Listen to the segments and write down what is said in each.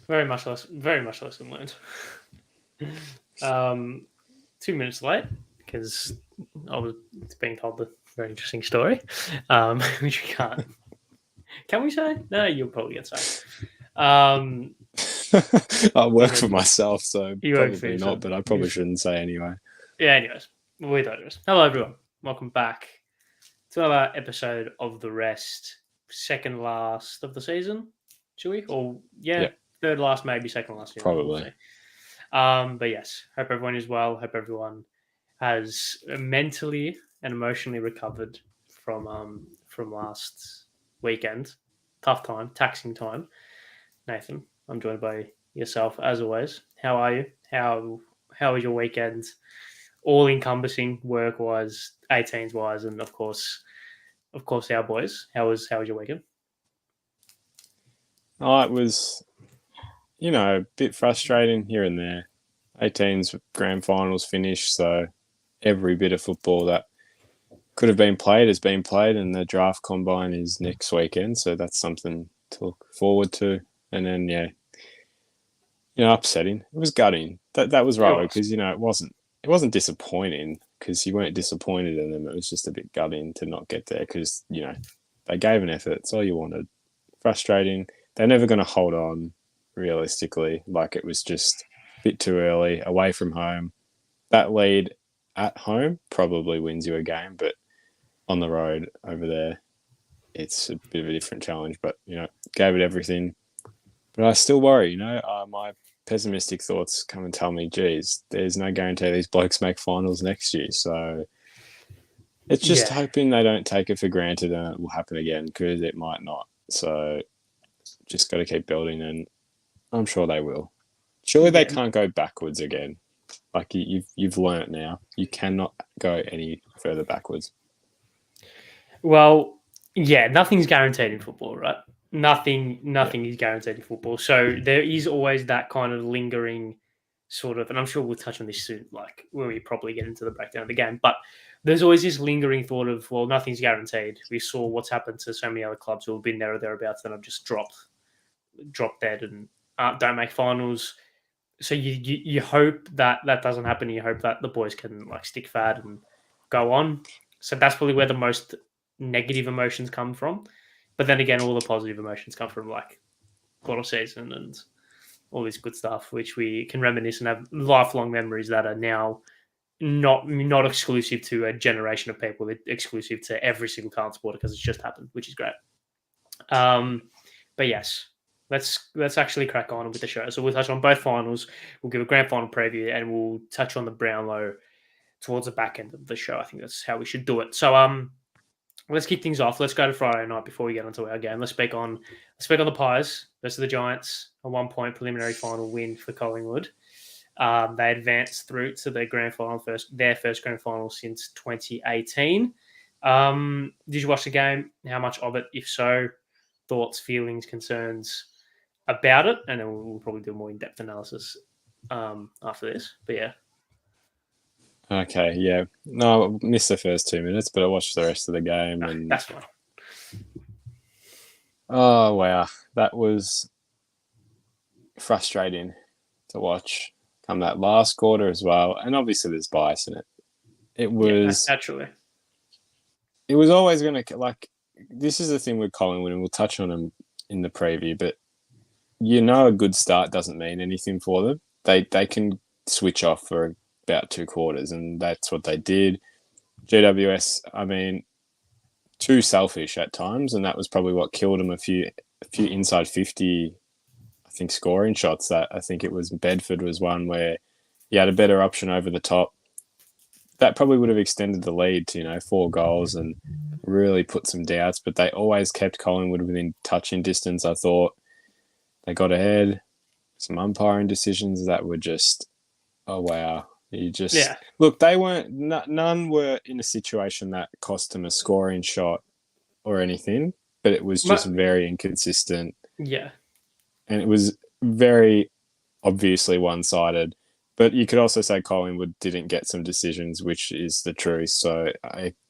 Very much lesson learned. 2 minutes late because I was being told a very interesting story, which we can't. Can we say? No, you'll probably get sacked. I work for myself, so You work for probably not, yourself. but I probably shouldn't say anyway. Yeah, anyways, we digress. Hello, everyone. Welcome back to another episode of The Rest. Second last of the season, should we? Or, yeah, Yeah, third last, maybe second last. You know, we'll probably. see. But yes, hope everyone is well. Hope everyone has mentally and emotionally recovered from last weekend. Tough time, taxing time. Nathan, I'm joined by yourself as always. How are you? How was your weekend? All encompassing work wise, 18s wise, and of course our boys. How was your weekend? Oh, it was, a bit frustrating here and there. 18's grand finals finished, so every bit of football that could have been played has been played, and the draft combine is next weekend, so that's something to look forward to. And then, yeah, upsetting. It was gutting. That was It right was. because it wasn't disappointing because you weren't disappointed in them. It was just a bit gutting to not get there because they gave an effort. It's all you wanted. Frustrating. They're never going to hold on realistically. Like it was just a bit too early away from home. That lead at home probably wins you a game, but on the road over there, it's a bit of a different challenge. But gave it everything. But I still worry. My pessimistic thoughts come and tell me, geez, there's no guarantee these blokes make finals next year. So it's just Yeah, hoping they don't take it for granted and it will happen again because it might not. So just got to keep building, and I'm sure they will. Surely they yeah. can't go backwards again. Like you've learnt now, you cannot go any further backwards. Well, yeah, nothing's guaranteed in football, right? Nothing, Yeah, nothing is guaranteed in football. So there is always that kind of lingering sort of, and I'm sure we'll touch on this soon, like when we probably get into the breakdown of the game. But there's always this lingering thought of, well, nothing's guaranteed. We saw what's happened to so many other clubs who have been there or thereabouts and have just dropped dead and don't make finals. So you hope that that doesn't happen. You hope that the boys can like stick fat and go on. So that's probably where the most negative emotions come from. But then again, all the positive emotions come from like quarter season and all this good stuff, which we can reminisce and have lifelong memories that are now not exclusive to a generation of people, exclusive to every single current supporter because it's just happened, which is great. Um, but yes, let's actually crack on with the show. So we'll touch on both finals. We'll give a grand final preview, and we'll touch on the Brownlow towards the back end of the show. I think that's how we should do it. So let's kick things off. Let's go to Friday night before we get onto our game. Let's speak on the Pies versus the Giants. A 1 point preliminary final win for Collingwood. They advanced through to the grand final their first grand final since 2018. Did you watch the game? How much of it, if so? Thoughts, feelings, concerns about it, and then we'll probably do a more in-depth analysis after this. But yeah, okay, yeah. No, I missed the first 2 minutes, but I watched the rest of the game, and that's fine. oh wow, that was frustrating to watch come that last quarter as well. And obviously, there's bias in it. It Yeah, was naturally. it was always going to like. This is the thing with Collingwood, and we'll touch on them in the preview. But a good start doesn't mean anything for them. They can switch off for about 2 quarters, and that's what they did. GWS, I mean, too selfish at times, and that was probably what killed them. A few inside 50, I think, scoring shots. That I think it was Bedford was one where he had a better option over the top. That probably would have extended the lead to 4 goals and really put some doubts. But they always kept Collingwood within touching distance. I thought they got ahead. Some umpiring decisions that were just, oh wow. You just Yeah, look. They weren't. None were in a situation that cost them a scoring shot or anything. But it was just very inconsistent, yeah. and it was very obviously one-sided. But you could also say Collingwood didn't get some decisions, which is the truth. So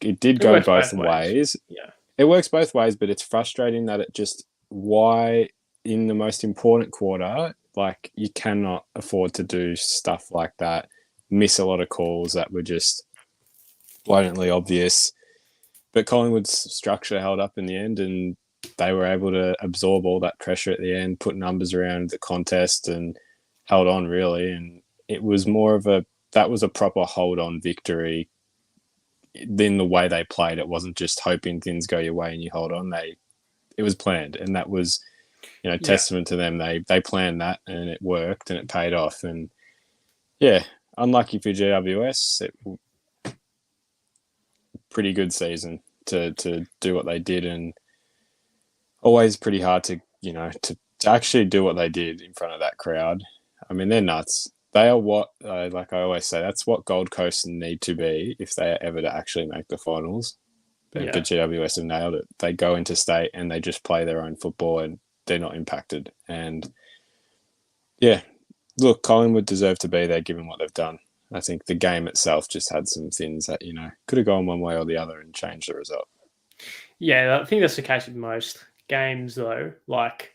it did It go works both both ways. ways. Yeah, It works both ways, but it's frustrating that it just why in the most important quarter Like, you cannot afford to do stuff like that, miss a lot of calls that were just blatantly obvious. But Collingwood's structure held up in the end, and they were able to absorb all that pressure at the end, put numbers around the contest, and held on really. And it was more of that was a proper hold on victory. In the way they played, it wasn't just hoping things go your way and you hold on. It was planned, and that was, Yeah. testament to them. They planned that, and it worked, and it paid off. And yeah, unlucky for GWS, pretty good season to do what they did, and always pretty hard to to actually do what they did in front of that crowd. I mean, they're nuts. They are what, like I always say, that's what Gold Coast need to be if they are ever to actually make the finals. But Yeah. GWS have nailed it. They go into state and they just play their own football, and they're not impacted. And yeah, look, Collingwood deserve to be there given what they've done. I think the game itself just had some things that, could have gone one way or the other and changed the result. Yeah, I think that's the case with most games, though. Like,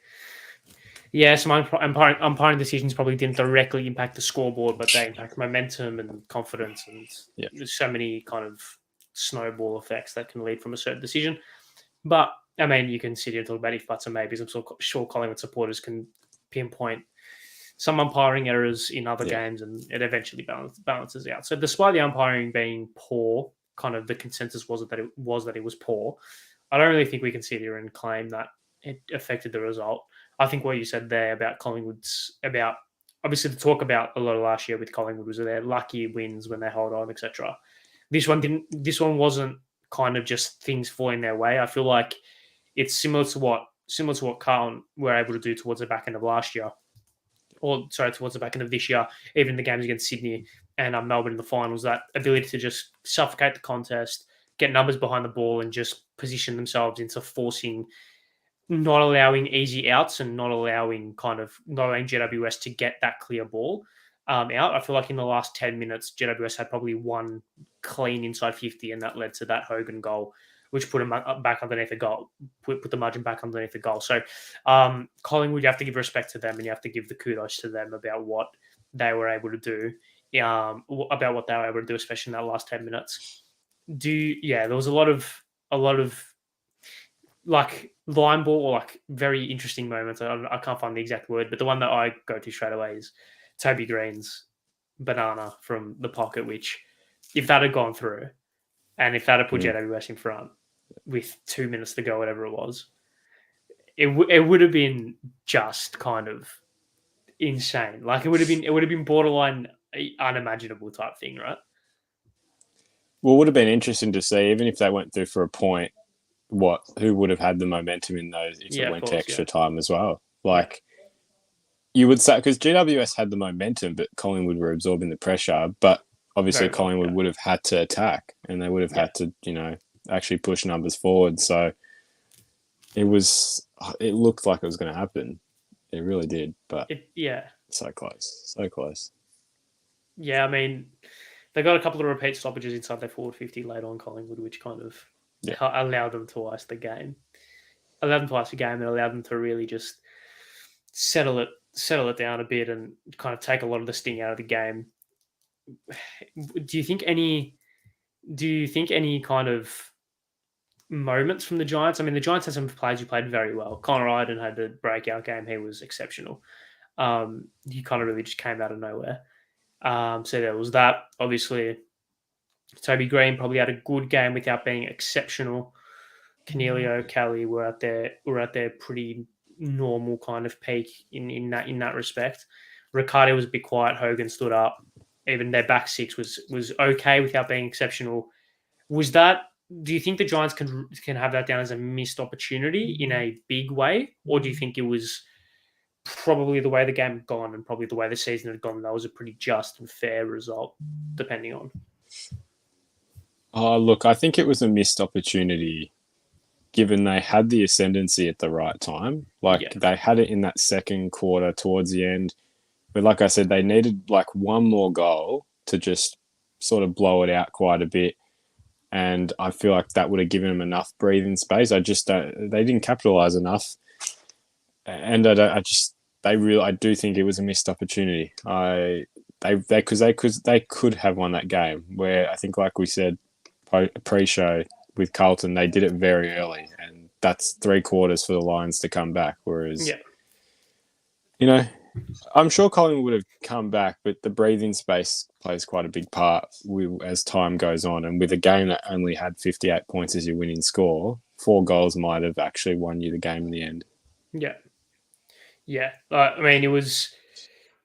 yeah, some umpiring decisions probably didn't directly impact the scoreboard, but they impact momentum and confidence, and Yeah. there's so many kind of snowball effects that can lead from a certain decision. But I mean, you can sit here and talk about if buts and maybes. I'm sure Collingwood supporters can pinpoint some umpiring errors in other games, and it eventually balances out. So, despite the umpiring being poor, kind of the consensus was that it was poor. I don't really think we can sit here and claim that it affected the result. I think what you said there about Collingwood's about obviously the talk about a lot of last year with Collingwood was their lucky wins when they hold on, etc. This one didn't. This one wasn't kind of just things falling their way. I feel like it's similar to what Carlton were able to do towards the back end of last year, or sorry, towards the back end of this year, even the games against Sydney and Melbourne in the finals. That ability to just suffocate the contest, get numbers behind the ball, and just position themselves into forcing, not allowing easy outs and not allowing GWS to get that clear ball out. I feel like in the last 10 minutes, GWS had probably one clean inside 50, and that led to that Hogan goal, which put them back underneath the goal, put the margin back underneath the goal. So Collingwood, you have to give respect to them, and you have to give the kudos to them about what they were able to do, especially in that last 10 minutes. There was a lot of like line ball or like very interesting moments. I can't find the exact word, but the one that I go to straight away is Toby Green's banana from the pocket, which if that had gone through and if that had put GWS in front with 2 minutes to go, whatever it was, it would have been just kind of insane. Like it would have been borderline unimaginable type thing, right? Well, it would have been interesting to see, even if they went through for a point, who would have had the momentum in those if it went to extra time as well. Like, you would say, because GWS had the momentum, but Collingwood were absorbing the pressure. But obviously, Collingwood would have had to attack, and they would have had to, actually push numbers forward. So it looked like it was going to happen. It really did, but so close, so close. Yeah, I mean, they got a couple of repeat stoppages inside their forward 50 late on Collingwood, which kind of allowed them to ice the game. And allowed them to really just settle it down a bit and kind of take a lot of the sting out of the game. Do you think any kind of moments from the Giants? I mean, the Giants had some players who played very well. Connor Idun had the breakout game. He was exceptional. He kind of really just came out of nowhere. So there was that. Obviously, Toby Green probably had a good game without being exceptional. Cornelio, Kelly were at their pretty normal kind of peak in that respect. Riccardo was a bit quiet. Hogan stood up. Even their back six was okay without being exceptional. Do you think the Giants can have that down as a missed opportunity in a big way, or do you think it was probably the way the game had gone and probably the way the season had gone, that was a pretty just and fair result, depending on? Oh, look, I think it was a missed opportunity given they had the ascendancy at the right time. They had it in that second quarter towards the end. But like I said, they needed like one more goal to just sort of blow it out quite a bit. And I feel like that would have given them enough breathing space. They didn't capitalize enough. And I do think it was a missed opportunity. They could have won that game. Where I think, like we said, pre-show with Carlton, they did it very early, and that's 3 quarters for the Lions to come back. Whereas, Yeah, you know, I'm sure Collingwood would have come back, but the breathing space plays quite a big part as time goes on. And with a game that only had 58 points as your winning score, 4 goals might have actually won you the game in the end. yeah, yeah. I mean, it was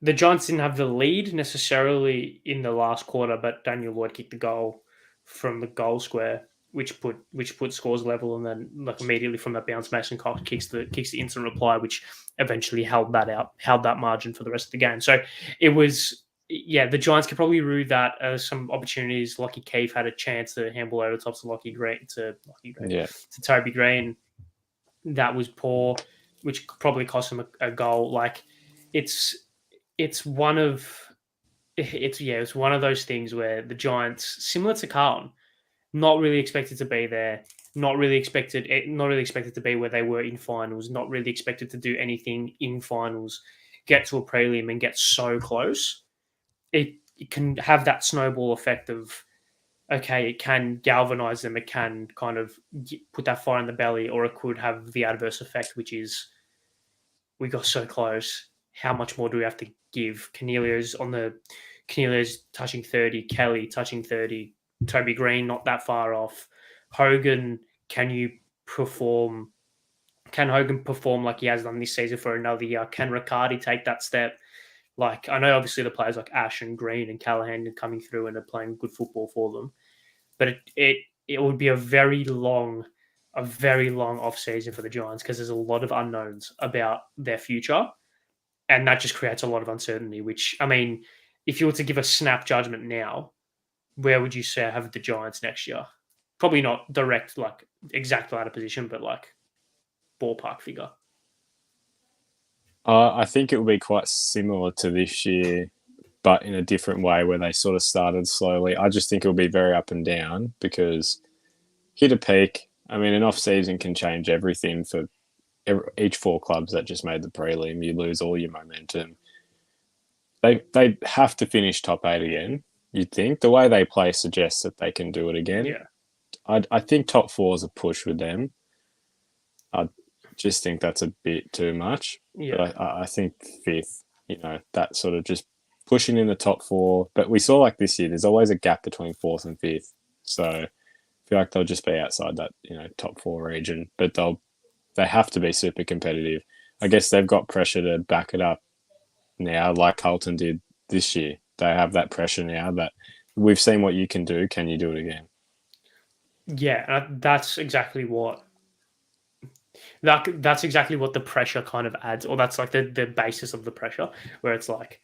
the Giants didn't have the lead necessarily in the last quarter, but Daniel Lloyd kicked the goal from the goal square, which put scores level, and then like immediately from that bounce, Mason Cox kicks the instant reply, which eventually held that margin for the rest of the game. So it was. Yeah, the Giants could probably rue that as some opportunities. Lockie Keefe had a chance to handball over the top to Yeah. to Toby Green. That was poor, which probably cost him a goal. Like it's it's one of it's one of those things where the Giants, similar to Carlton, not really expected to be there, not really expected to be where they were in finals, not really expected to do anything in finals, get to a prelim and get so close. It can have that snowball effect of okay, it can galvanize them, it can kind of put that fire in the belly, or it could have the adverse effect, which is we got so close. How much more do we have to give? Canelio's touching 30, Kelly touching 30, Toby Green not that far off. Hogan, can you perform? Can Hogan perform like he has done this season for another year? Can Riccardi take that step? Like I know obviously the players like Ash and Green and Callahan are coming through and are playing good football for them, but it would be a very long off season for the Giants because there's a lot of unknowns about their future, and that just creates a lot of uncertainty. Which I mean, if you were to give a snap judgment now, where would you say have the Giants next year? Probably not direct like exact ladder position, but like ballpark figure. I think it will be quite similar to this year, but in a different way where they sort of started slowly. I just think it'll be very up and down because hit a peak. I mean, an off season can change everything for each 4 clubs that just made the prelim. You lose all your momentum. They have to finish top 8 again. You'd think the way they play suggests that they can do it again. Yeah, I think top 4 is a push with them. I just think that's a bit too much. yeah, But I think fifth, that sort of just pushing in the top 4. But we saw like this year, there's always a gap between fourth and fifth. So I feel like they'll just be outside that, top 4 region. But they have to be super competitive. I guess they've got pressure to back it up now, like Carlton did this year. They have that pressure now that we've seen what you can do. Can you do it again? yeah. That's exactly what the pressure kind of adds, or that's like the basis of the pressure, where it's like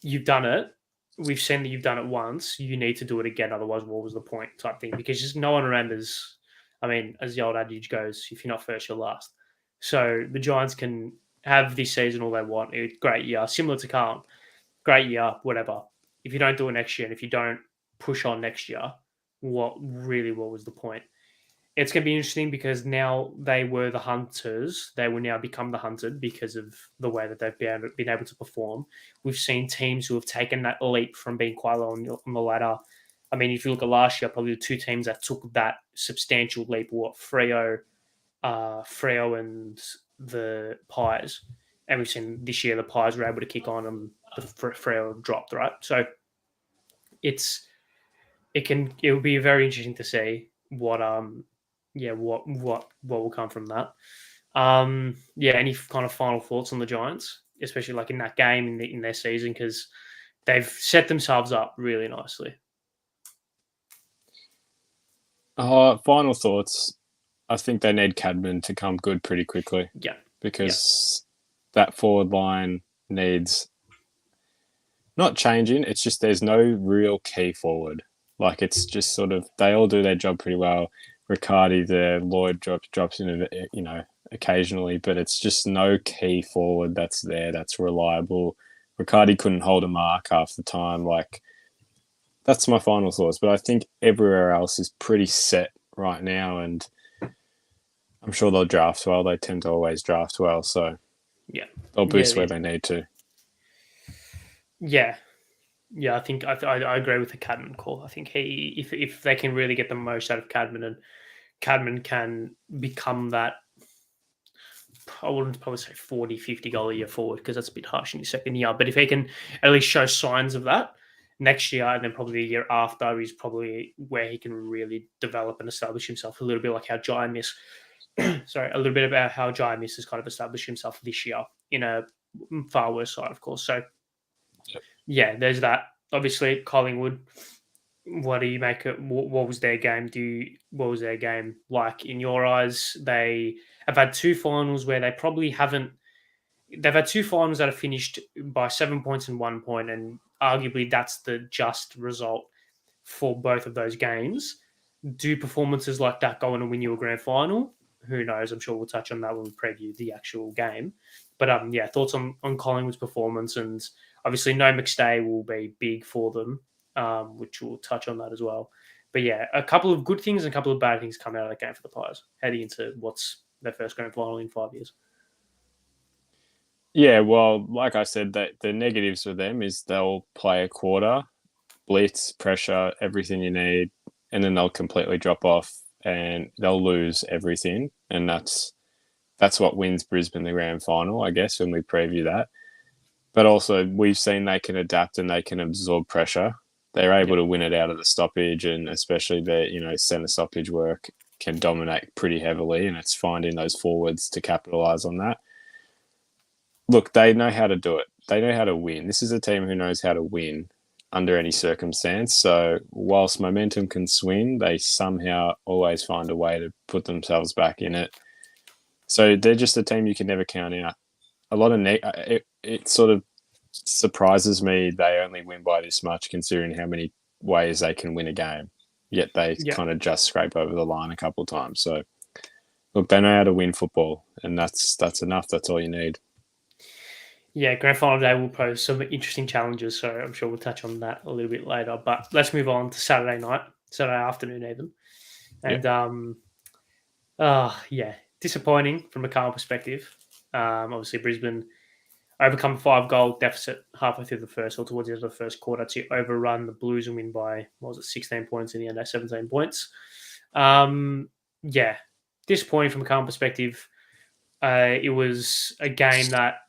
you've done it. We've seen that you've done it once. You need to do it again. Otherwise, what was the point? Type thing. Because just no one remembers. I mean, as the old adage goes, if you're not first, you're last. So the Giants can have this season all they want. It's a great year, similar to Carlton. Great year, whatever. If you don't do it next year, and if you don't push on next year, what was the point? It's going to be interesting because now they were the hunters. They will now become the hunted because of the way that they've been able to perform. We've seen teams who have taken that leap from being quite low on the ladder. I mean, if you look at last year, probably the 2 teams that took that substantial leap were Freo and the Pies. And we've seen this year the Pies were able to kick on and the Freo dropped, right? So it will be very interesting to see what will come from that. Any kind of final thoughts on the Giants, especially like in that game in their season, because they've set themselves up really nicely. Final thoughts. I think they need Cadman to come good pretty quickly. Yeah. Because that forward line needs not changing. It's just there's no real key forward. Like it's just sort of they all do their job pretty well. Riccardi there, Lloyd drops in, occasionally, but it's just no key forward that's there that's reliable. Riccardi couldn't hold a mark half the time. Like that's my final thoughts. But I think everywhere else is pretty set right now, and I'm sure they'll draft well. They tend to always draft well. So Yeah. They'll Yeah, boost where they need to. yeah, yeah. I think I agree with the Cadman call. I think if they can really get the most out of Cadman, and Cadman can become that, I wouldn't probably say 40, 50 goal a year forward because that's a bit harsh in his second year. But if he can at least show signs of that next year and then probably the year after, is probably where he can really develop and establish himself a little bit like how Jai Miss, sorry, a little bit about how Jai Miss has kind of established himself this year in a far worse side, of course. So, yeah, there's that. Obviously, Collingwood. What do you make it? What was their game? What was their game like in your eyes? They have had two finals where they probably haven't. They've had two finals that have finished by 7 points and 1 point, and arguably that's the just result for both of those games. Do performances like that go on and win you a grand final? Who knows? I'm sure we'll touch on that when we preview the actual game. But yeah, thoughts on Collingwood's performance, and obviously no McStay will be big for them, which we'll touch on that as well. But yeah, a couple of good things and a couple of bad things come out of that game for the Pies, heading into what's their first grand final in 5 years. Yeah, well, like I said, that the negatives for them is they'll play a quarter, blitz, pressure, everything you need, and then they'll completely drop off and they'll lose everything. And that's what wins Brisbane the grand final, I guess, when we preview that. But also, we've seen they can adapt and they can absorb pressure. They're able to win it out of the stoppage, and especially their centre stoppage work can dominate pretty heavily, and it's finding those forwards to capitalise on that. Look, they know how to do it. They know how to win. This is a team who knows how to win under any circumstance. So whilst momentum can swing, they somehow always find a way to put themselves back in it. So they're just a team you can never count out. A lot of it sort of surprises me they only win by this much, considering how many ways they can win a game. Yet they kind of just scrape over the line a couple of times. So look, they know how to win football, and that's enough. That's all you need. Yeah, grand final day will pose some interesting challenges, so I'm sure we'll touch on that a little bit later. But let's move on to Saturday night, Saturday afternoon even. And yeah, disappointing from a Carl perspective. Obviously, Brisbane overcome a 5-goal deficit halfway through the first, or towards the end of the first quarter, to overrun the Blues and win by, 16 points in the end, 17 points. Yeah, disappointing from a Carl perspective. It was a game that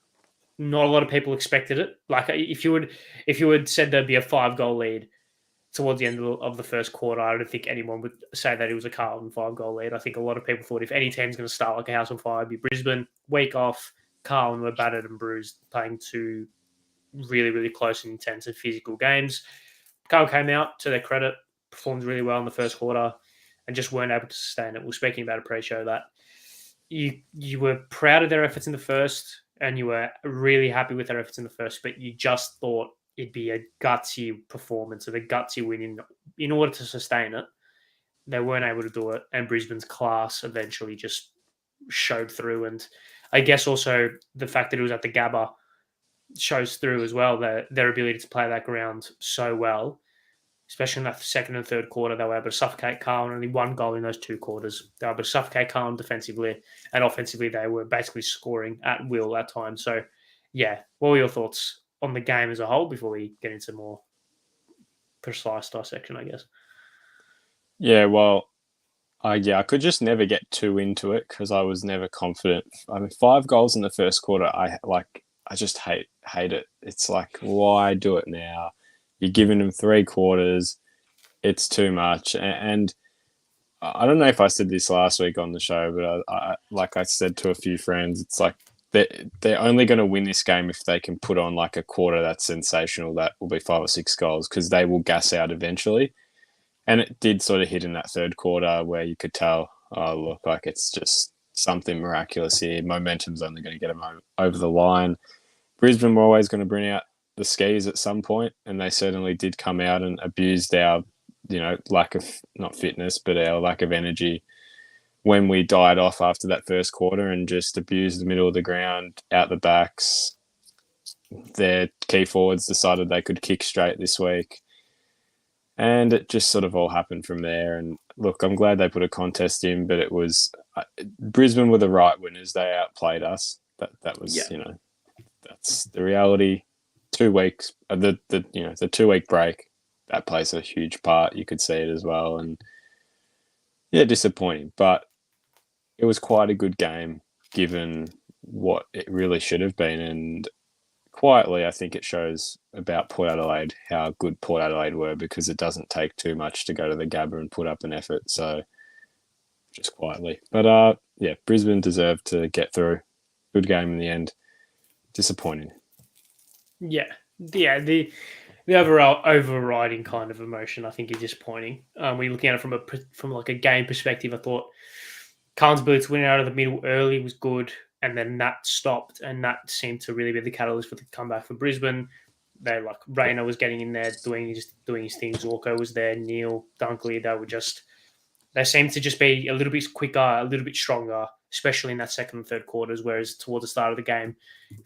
not a lot of people expected it. Like if you had said there'd be a 5-goal lead towards the end of the first quarter, I don't think anyone would say that it was a Carlton 5-goal lead. I think a lot of people thought if any team's going to start like a house on fire, it'd be Brisbane. Week off, Carlton were battered and bruised, playing two really, really close and intense and physical games. Carlton came out, to their credit, performed really well in the first quarter and just weren't able to sustain it. We were speaking about a pre-show that you were proud of their efforts in the first, and you were really happy with their efforts in the first, but you just thought it'd be a gutsy performance and a gutsy win in order to sustain it. They weren't able to do it, and Brisbane's class eventually just showed through. And I guess also the fact that it was at the Gabba shows through as well, their ability to play that ground so well, especially in that second and third quarter. They were able to suffocate Carlton. Only one goal in those two quarters. They were able to suffocate Carlton defensively, and offensively they were basically scoring at will at times. So, yeah, what were your thoughts on the game as a whole before we get into more precise dissection, I guess? Yeah, well, I could just never get too into it because I was never confident. I mean, 5 goals in the first quarter, I just hate it. It's like, why do it now? You're giving them 3 quarters. It's too much. And I don't know if I said this last week on the show, but I like I said to a few friends, it's like they're only going to win this game if they can put on like a quarter that's sensational, that will be 5 or 6 goals, because they will gas out eventually. And it did sort of hit in that third quarter where you could tell, oh, look, like it's just something miraculous here. Momentum's only going to get them over the line. Brisbane were always going to bring out the skis at some point, and they certainly did come out and abused our, lack of, not fitness, but our lack of energy when we died off after that first quarter, and just abused the middle of the ground, out the backs. Their key forwards decided they could kick straight this week. And it just sort of all happened from there. And look, I'm glad they put a contest in, but it was Brisbane were the right winners. They outplayed us. That was, Yeah. that's the reality. 2 weeks, the 2 week break, that plays a huge part. You could see it as well, and yeah, disappointing, but it was quite a good game given what it really should have been. And quietly, I think it shows about Port Adelaide how good Port Adelaide were, because it doesn't take too much to go to the Gabba and put up an effort. So just quietly, but yeah, Brisbane deserved to get through. Good game in the end. Disappointing. Yeah. Yeah. The overall overriding kind of emotion, I think, is disappointing. We're looking at it from like a game perspective. I thought Carl's boots winning out of the middle early was good, and then that stopped, and that seemed to really be the catalyst for the comeback for Brisbane. They like Rayner was getting in there doing his thing. Zorko was there. Neil Dunkley. They seemed to just be a little bit quicker, a little bit stronger, especially in that second and third quarters. Whereas towards the start of the game,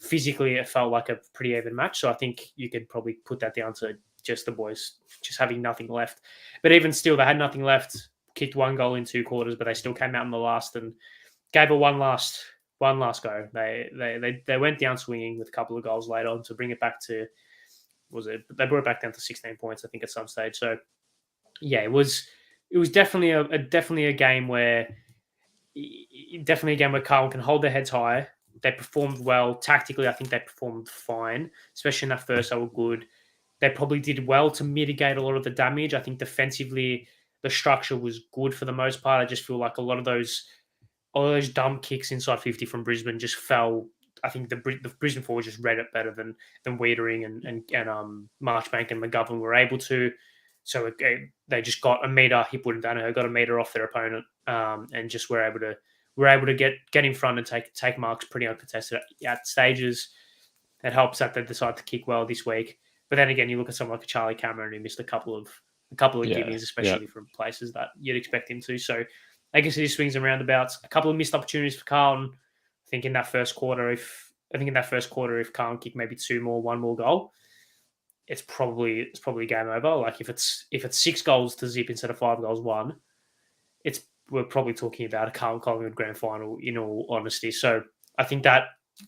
physically it felt like a pretty even match. So I think you could probably put that down to just the boys just having nothing left. But even still, they had nothing left. Kicked one goal in 2 quarters, but they still came out in the last and gave it one last go. They went down swinging with a couple of goals later on to bring it back to, they brought it back down to 16 points, I think, at some stage. So yeah, it was definitely a game where Carlton can hold their heads high. They performed well tactically. I think they performed fine, especially in that first. They were good. They probably did well to mitigate a lot of the damage. I think defensively, the structure was good for the most part. I just feel like all those dumb kicks inside 50 from Brisbane just fell. I think the Brisbane forwards just read it better than Wiedering and Marchbank and McGovern were able to. So they just got a meter. Hipwood and Danaher got a meter off their opponent, and just were able to get in front and take marks pretty uncontested at stages. It helps that they decide to kick well this week. But then again, you look at someone like a Charlie Cameron who missed a couple of Yeah, gimmies, yeah. especially from places that you'd expect him to. So I guess it is swings and roundabouts. A couple of missed opportunities for Carlton. I think in that first quarter, if Carlton kick maybe one more goal, it's probably game over. Like if it's 6 goals to zip instead of 5 goals won, we're probably talking about a Carlton Collingwood grand final, in all honesty. So I think that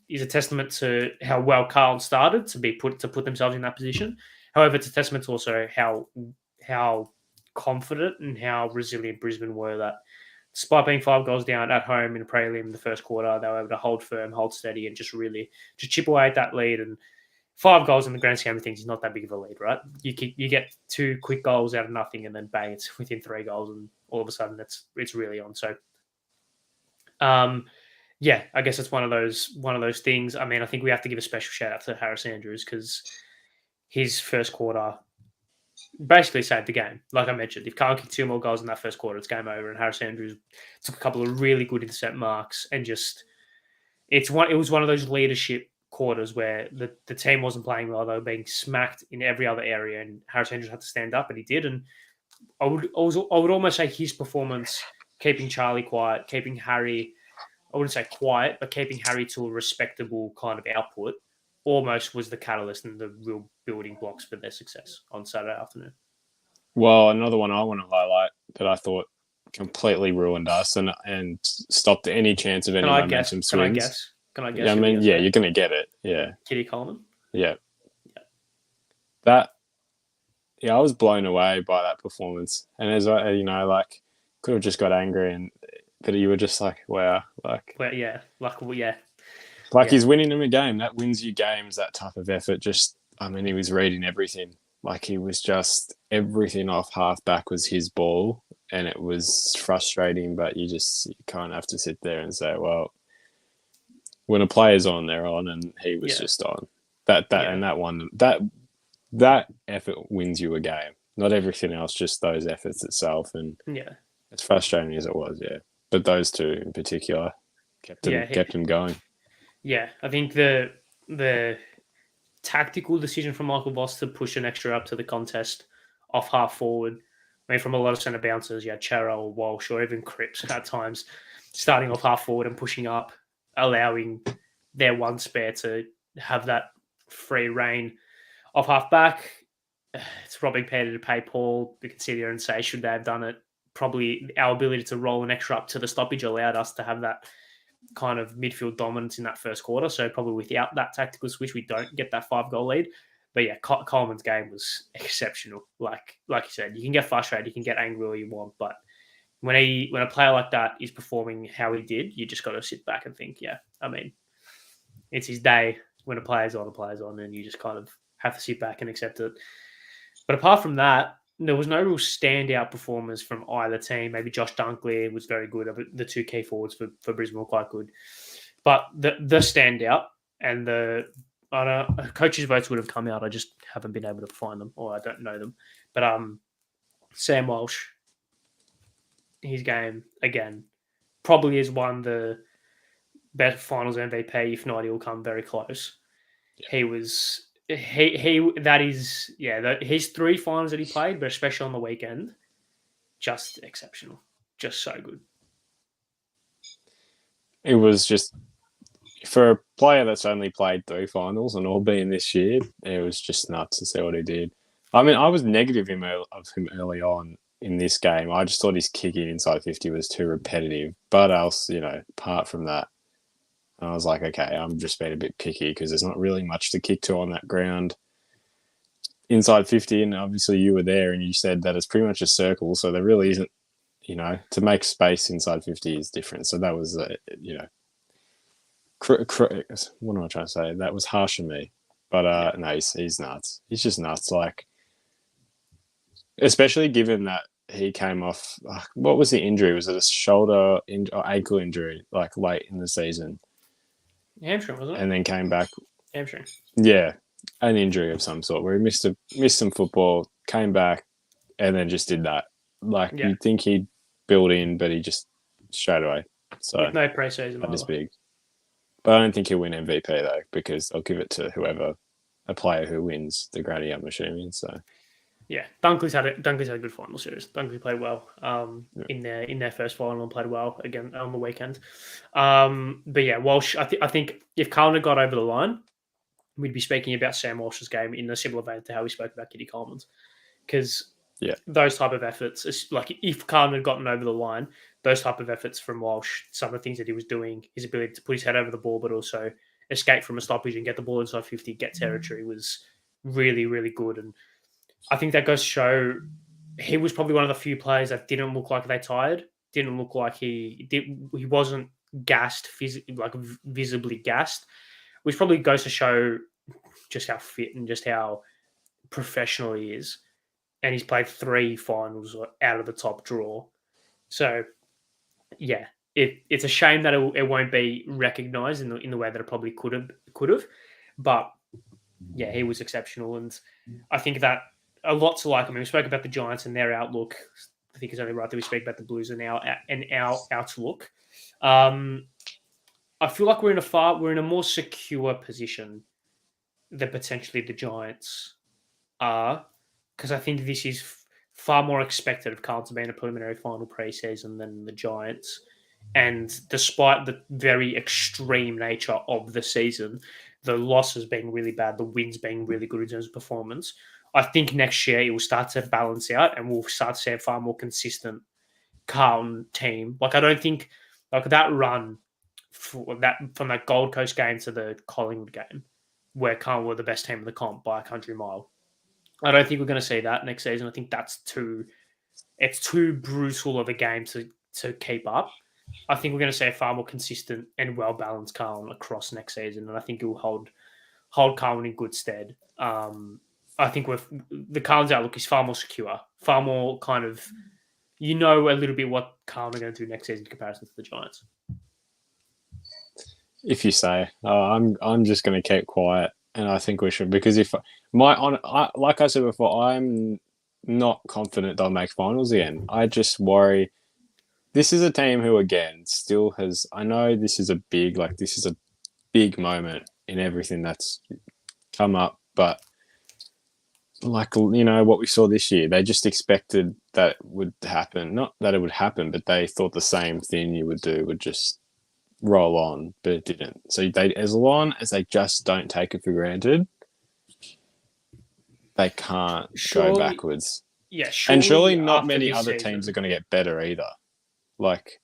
is a testament to how well Carlton started to put themselves in that position. However, it's a testament to also how confident and how resilient Brisbane were, that despite being 5 goals down at home in a prelim in the first quarter, they were able to hold firm, hold steady, and just really just chip away at that lead. And 5 goals in the grand scheme of things is not that big of a lead, right? You get 2 quick goals out of nothing, and then bang, it's within 3 goals, and all of a sudden it's really on. So, yeah, I guess it's one of those things. I mean, I think we have to give a special shout out to Harris Andrews, because his first quarter basically saved the game. Like I mentioned, if Carl kicked 2 more goals in that first quarter, it's game over. And Harris Andrews took a couple of really good intercept marks, and just it was one of those leadership quarters where the team wasn't playing well. They were being smacked in every other area, and Harris Andrews had to stand up, and he did. And I would almost say his performance, keeping Charlie quiet, keeping Harry, I wouldn't say quiet, but keeping Harry to a respectable kind of output, almost was the catalyst and the real building blocks for their success on Saturday afternoon. Well, another one I want to highlight that I thought completely ruined us and stopped any chance of any momentum swings. Can I guess? Yeah, I mean, yeah, you're going to get it. Yeah. Kitty Coleman? Yeah. That, yeah, I was blown away by that performance. And as I, could have just got angry, but you were just like, wow. Well, yeah. He's winning them a game. That wins you games, that type of effort. He was reading everything. Like, he was just, everything off half back was his ball. And it was frustrating, but you can't have to sit there and say, well, when a player's on, they're on, and he was just on. And that one, that effort wins you a game. Not everything else, just those efforts itself. And as frustrating as it was, but those two in particular kept him going. Yeah, I think the tactical decision from Michael Voss to push an extra up to the contest off half forward. I mean, from a lot of centre bouncers, Chero, Walsh, or even Cripps at times, starting off half forward and pushing up, allowing their one spare to have that free reign off half back. It's robbing Peter to pay Paul. We can sit there and say, should they have done it? Probably our ability to roll an extra up to the stoppage allowed us to have that kind of midfield dominance in that first quarter. So probably without that tactical switch, we don't get that 5-goal lead. But yeah, Coleman's game was exceptional. Like you said, you can get frustrated, you can get angry all you want, but when a player like that is performing how he did, you just got to sit back and think, yeah, I mean, it's his day. When a player's on, and you just kind of have to sit back and accept it. But apart from that, there was no real standout performers from either team. Maybe Josh Dunkley was very good. The two key forwards for Brisbane were quite good. But the standout and the coaches' votes would have come out. I just haven't been able to find them, or I don't know them. But Sam Walsh, his game again probably has won the best finals MVP. If not, he'll come very close. Yeah. His 3 finals that he played, but especially on the weekend, just exceptional, just so good. It was just, for a player that's only played 3 finals and all being this year, it was just nuts to see what he did. I mean, I was negative of him early on in this game. I just thought his kicking inside 50 was too repetitive. But else, apart from that, I was like, okay, I'm just being a bit picky because there's not really much to kick to on that ground. Inside 50, and obviously you were there and you said that it's pretty much a circle, so there really isn't, to make space inside 50 is different. So that was, what am I trying to say? That was harsh on me. But no, he's nuts. He's just nuts. Like, especially given that he came off, what was the injury? Was it a shoulder or ankle injury, like late in the season? Hamstring, wasn't it? And then came back. Hamstring. Yeah, an injury of some sort where he missed some football, came back, and then just did that. Like, you'd think he'd build in, but he just straight away. So with no pre-season. That is big. But I don't think he'll win MVP though, because I'll give it to a player who wins the Granny, I'm assuming. So. Yeah, Dunkley's had a good final series. Dunkley played well in their first final and played well again on the weekend. But yeah, Walsh. I think if Carlton had got over the line, we'd be speaking about Sam Walsh's game in a similar vein to how we spoke about Kitty Coleman's, because those type of efforts, like if Carlton had gotten over the line, those type of efforts from Walsh, some of the things that he was doing, his ability to put his head over the ball, but also escape from a stoppage and get the ball inside 50, get territory, was really, really good. And I think that goes to show he was probably one of the few players that didn't look like they tired, didn't look like he wasn't gassed, visibly gassed, which probably goes to show just how fit and just how professional he is. And he's played 3 finals out of the top draw. So, yeah, it's a shame that it won't be recognised in the way that it probably could have. But, yeah, he was exceptional. And I think that a lot to like. I mean, we spoke about the Giants and their outlook. I think it's only right that we speak about the Blues and our outlook. I feel like we're in a more secure position than potentially the Giants are, because I think this is far more expected of Carlton to be in a preliminary final pre-season than the Giants. And despite the very extreme nature of the season, the losses being really bad, the wins being really good in terms of performance, I think next year it will start to balance out and we'll start to see a far more consistent Carlton team. Like, I don't think that run from that Gold Coast game to the Collingwood game, where Carlton were the best team in the comp by a country mile, I don't think we're going to see that next season. I think it's too brutal of a game to keep up. I think we're going to see a far more consistent and well-balanced Carlton across next season, and I think it will hold Carlton in good stead. I think the Carlton's outlook is far more secure, far more kind of, a little bit what Carlton are going to do next season in comparison to the Giants. If you say, I'm just going to keep quiet, and I think we should, because like I said before, I'm not confident they'll make finals again. I just worry. This is a team who, again, still has. I know this is a big moment in everything that's come up, but what we saw this year, they just expected that would happen. Not that it would happen, but they thought the same thing you would do would just roll on, but it didn't. So as long as they just don't take it for granted, they can't go backwards. Yeah, and surely not many other teams are going to get better either. Like,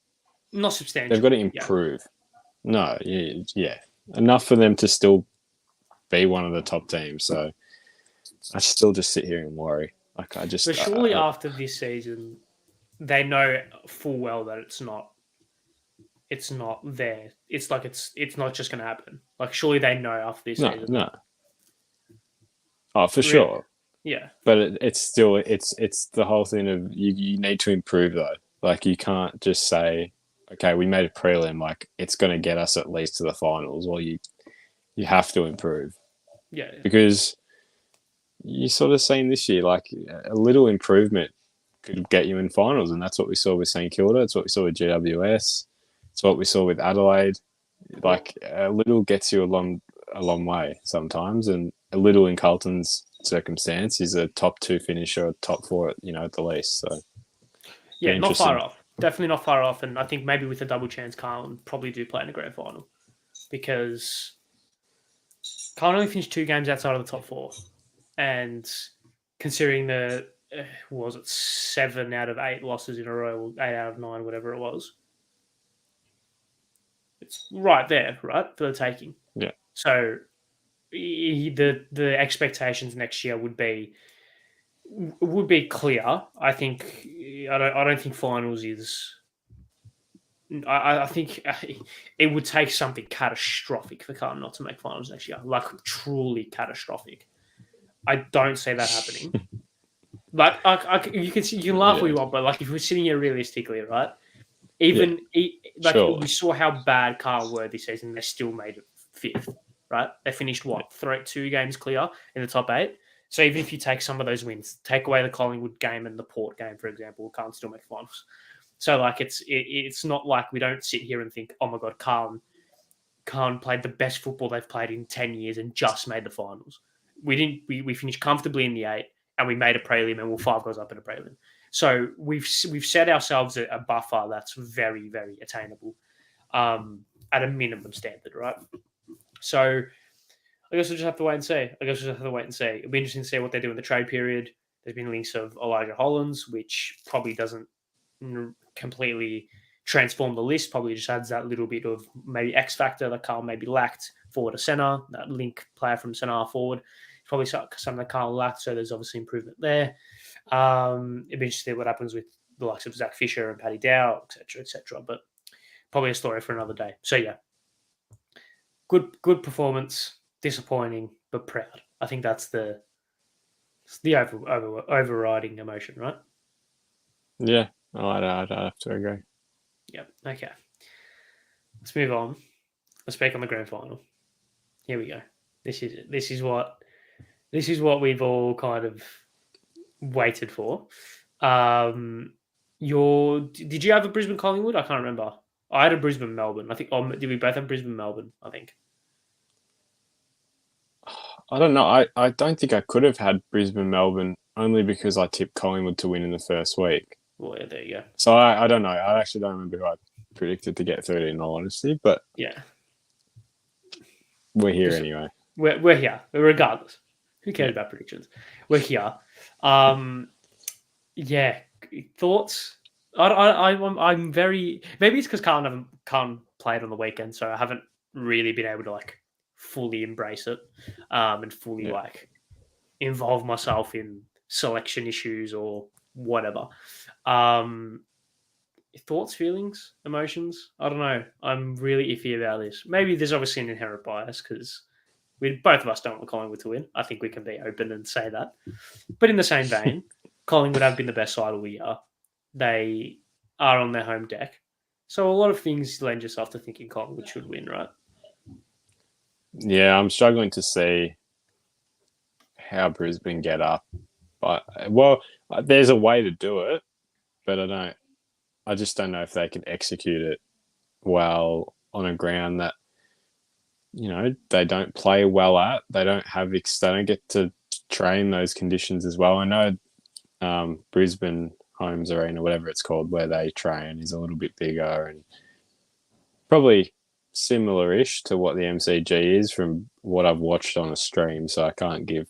not substantial. They've got to improve. No, yeah, enough for them to still be one of the top teams. So I still just sit here and worry. Like I But just, surely after this season, they know full well that it's not there. It's like it's not just going to happen. Like surely they know after this no, season no, that oh for really, sure. yeah, But it's still it's the whole thing of you need to improve though. Like you can't just say, okay, we made a prelim, like it's going to get us at least to the finals. Well, you have to improve yeah, because you sort of seen this year, like a little improvement could get you in finals, and that's what we saw with St Kilda. It's what we saw with GWS. It's what we saw with Adelaide. Like a little gets you a long way sometimes, and a little in Carlton's circumstance is a top two finish or top four, at the least. So be yeah, not far interesting. off. Definitely not far off. And I think maybe with a double chance, Carlton probably do play in the grand final because Carlton only finished 2 games outside of the top four, and considering the was it 7 out of 8 losses in a row, 8 out of 9, whatever it was, it's right there, right for the taking. Yeah, So the expectations next year would be clear. I think I don't think finals is. I think it would take something catastrophic for Carlton not to make finals next year, like truly catastrophic. I don't see that happening. Like you can laugh what yeah, you want, but like if we're sitting here realistically, right? yeah. Like Surely, we saw how bad Carl were this season, they still made it fifth, right? They finished what 2 games clear in the top 8. So even if you take some of those wins, take away the Collingwood game and the Port game, for example, Carlton still make finals. So like it's not like we don't sit here and think, oh my god, Carlton played the best football they've played in 10 years and just made the finals. We didn't. We finished comfortably in the 8, and we made a prelim, and we're 5 goals up in a prelim. So we've set ourselves a buffer that's very very attainable, at a minimum standard, right? So I guess we'll just have to wait and see. It'll be interesting to see what they do in the trade period. There's been links of Elijah Hollands, which probably doesn't completely transform the list. Probably just adds that little bit of maybe X factor that Carl maybe lacked forward to centre. That link player from centre forward. Probably something that Carl lacked. So there's obviously improvement there. It'd be interesting what happens with the likes of Zach Fisher and Paddy Dow, etc., etc. But probably a story for another day. So yeah, good performance. Disappointing but proud. I think that's the overriding emotion, right? yeah. I'd have to agree. Yep. Okay. Let's move on. Let's speak on the grand final. Here we go. This is what we've all kind of waited for. Did you have a Brisbane Collingwood? I can't remember. I had a Brisbane Melbourne. I think. Oh, did we both have Brisbane Melbourne? I think. I don't know. I don't think I could have had Brisbane Melbourne only because I tipped Collingwood to win in the first week. Well, yeah, there you go. So I don't know. I actually don't remember who I predicted to get 30 in all honesty, but Yeah, we're here anyway. we're here regardless. Who cares about predictions? We're here. Yeah, thoughts. I'm very. Maybe it's because Carlton played on the weekend, so I haven't really been able to like fully embrace it, and fully Yeah. like involve myself in selection issues or whatever. Thoughts, feelings, emotions. I don't know. I'm really iffy about this. Maybe there's obviously an inherent bias because we both of us don't want Collingwood to win. I think we can be open and say that. But in the same vein, Collingwood have been the best side all year. They are on their home deck. So a lot of things lend yourself to thinking Collingwood should win, right? Yeah, I'm struggling to see how Brisbane get up. But well, there's a way to do it, but I just don't know if they can execute it well on a ground that they don't play well at. They don't get to train those conditions as well. I know Brisbane Homes Arena, whatever it's called, where they train, is a little bit bigger and probably similar-ish to what the MCG is from what I've watched on a stream. So I can't give,